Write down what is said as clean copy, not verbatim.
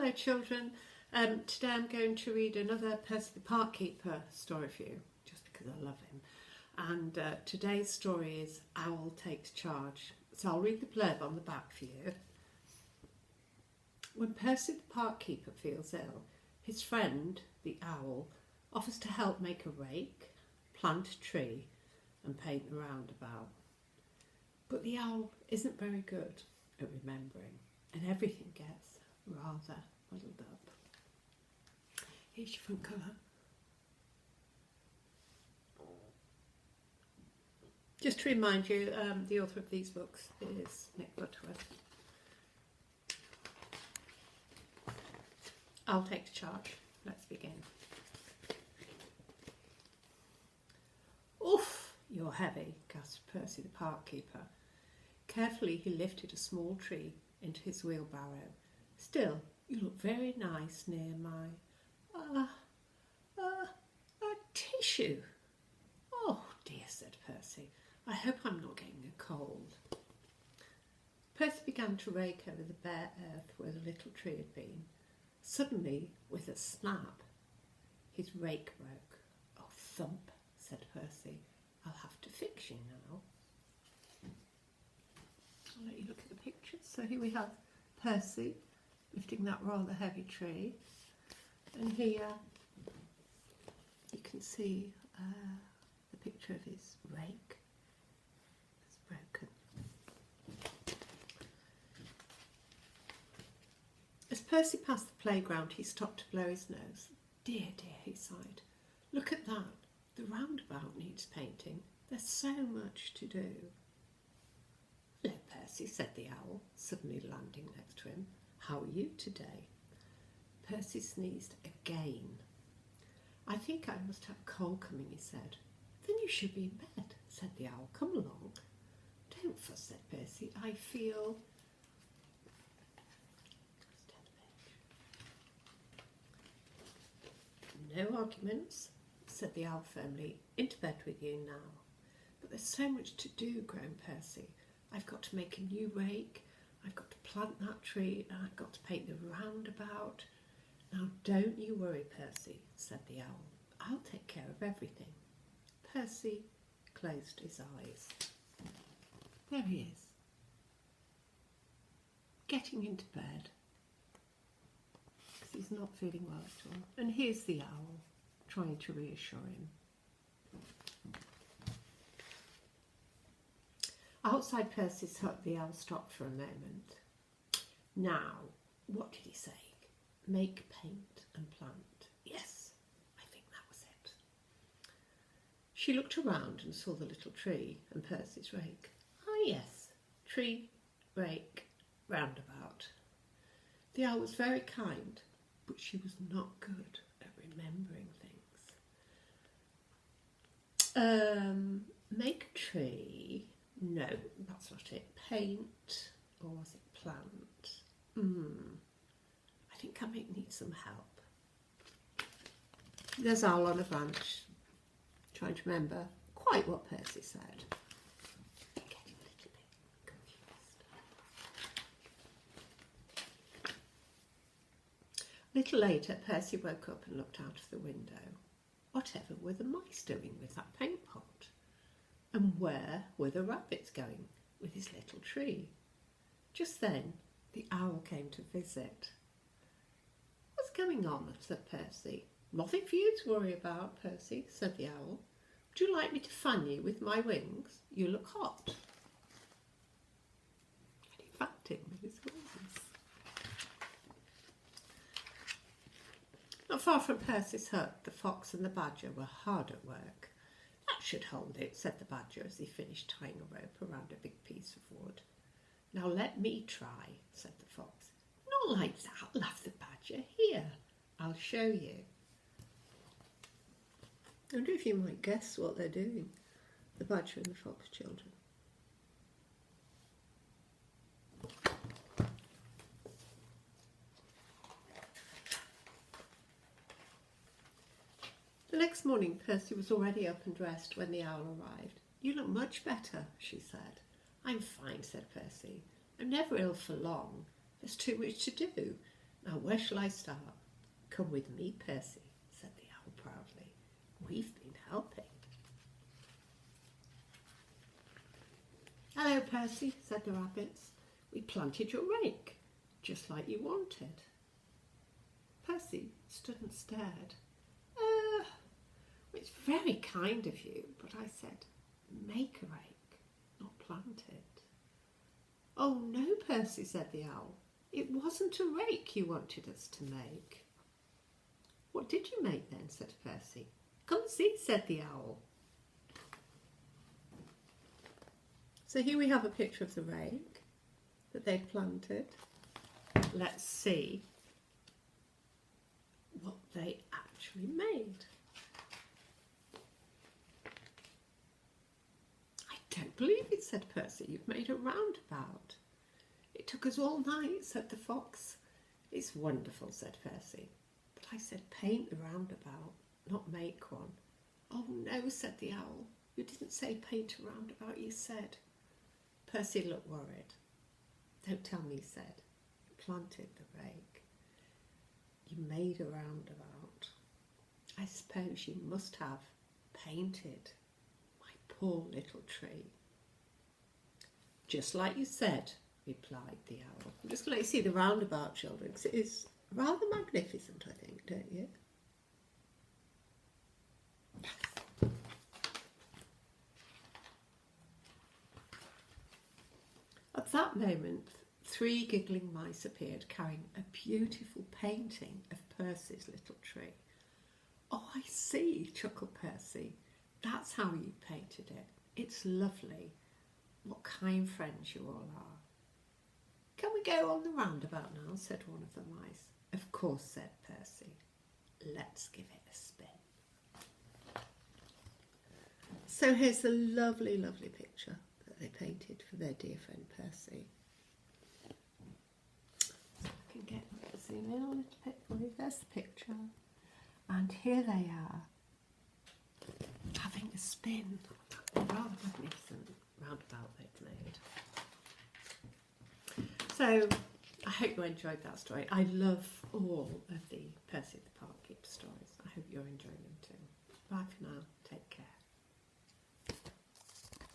Hello children, today I'm going to read another Percy the Park Keeper story for you, just because I love him. And today's story is Owl Takes Charge. So I'll read the blurb on the back for you. When Percy the Park Keeper feels ill, his friend, the owl, offers to help make a rake, plant a tree and paint the roundabout. But the owl isn't very good at remembering, and everything gets rather muddled up. Here's your front colour. Just to remind you, the author of these books is Nick Butterworth. I'll take charge. Let's begin. Oof, you're heavy, gasped Percy the Park Keeper. Carefully he lifted a small tree into his wheelbarrow. Still, you look very nice near my... tissue. Oh dear, said Percy. I hope I'm not getting a cold. Percy began to rake over the bare earth where the little tree had been. Suddenly, with a snap, his rake broke. Oh, thump, said Percy. I'll have to fix you now. I'll let you look at the pictures. So here we have Percy lifting that rather heavy tree. And here you can see the picture of his rake. It's broken. As Percy passed the playground, he stopped to blow his nose. Dear, dear, he sighed. Look at that. The roundabout needs painting. There's so much to do. Hello, Percy, said the owl, suddenly landing next to him. How are you today? Percy sneezed again. I think I must have a cold coming, he said. Then you should be in bed, said the owl. Come along. Don't fuss, said Percy. I feel... No arguments, said the owl firmly. Into bed with you now. But there's so much to do, groaned Percy. I've got to make a new rake, I've got to plant that tree, and I've got to paint the roundabout. Now don't you worry, Percy, said the owl. I'll take care of everything. Percy closed his eyes. There he is, getting into bed, because he's not feeling well at all. And here's the owl, trying to reassure him. Outside Percy's hut, the owl stopped for a moment. Now, what did he say? Make, paint and plant. Yes, I think that was it. She looked around and saw the little tree and Percy's rake. Ah yes, tree, rake, roundabout. The owl was very kind, but she was not good at remembering things. Make a tree. No, that's not it. Paint, or was it plant? I think I might need some help. There's Owl on a branch, trying to remember quite what Percy said. Getting a little bit confused. A little later, Percy woke up and looked out of the window. Whatever were the mice doing with that paint pot? And where were the rabbits going with his little tree? Just then, the owl came to visit. What's going on? Said Percy. Nothing for you to worry about, Percy, said the owl. Would you like me to fan you with my wings? You look hot. And he fanned him with his wings. Not far from Percy's hut, the fox and the badger were hard at work. That should hold it, said the badger as he finished tying a rope around a big piece of wood. Now let me try, said the fox. Not like that, laughed the badger. Here, I'll show you. I wonder if you might guess what they're doing, the badger and the fox children. The next morning, Percy was already up and dressed when the owl arrived. You look much better, she said. I'm fine, said Percy. I'm never ill for long. There's too much to do. "And where shall I start?" "Come with me, Percy," said the owl proudly. "We've been helping." "Hello, Percy," said the rabbits. "We planted your rake, just like you wanted." Percy stood and stared. It's very kind of you, but I said, make a rake, not plant it." "Oh no, Percy," said the owl. "It wasn't a rake you wanted us to make." "What did you make then?" said Percy. "Come see," said the owl. So here we have a picture of the rake that they planted. Let's see what they actually made. "I don't believe it," said Percy. "You've made a roundabout." "It took us all night," said the fox. "It's wonderful," said Percy. "But I said paint the roundabout, not make one." "Oh no," said the owl. "You didn't say paint a roundabout, you said." Percy looked worried. "Don't tell me," he said. "You planted the rake. You made a roundabout. I suppose you must have painted my poor little tree." "Just like you said," replied the owl. I'm just going to let you see the roundabout, children, because it is rather magnificent, I think, don't you? At that moment, 3 giggling mice appeared carrying a beautiful painting of Percy's little tree. "Oh, I see," chuckled Percy. "That's how you painted it. It's lovely. What kind friends you all are." "Can we go on the roundabout now?" said one of the mice. "Of course," said Percy. "Let's give it a spin." So here's a lovely, lovely picture that they painted for their dear friend Percy. So I can zoom in a little bit for you. There's the picture. And here they are, having a spin. A rather magnificent roundabout they've made. So I hope you enjoyed that story. I love all of the Percy the Park Keeper stories. I hope you're enjoying them too. Bye for now.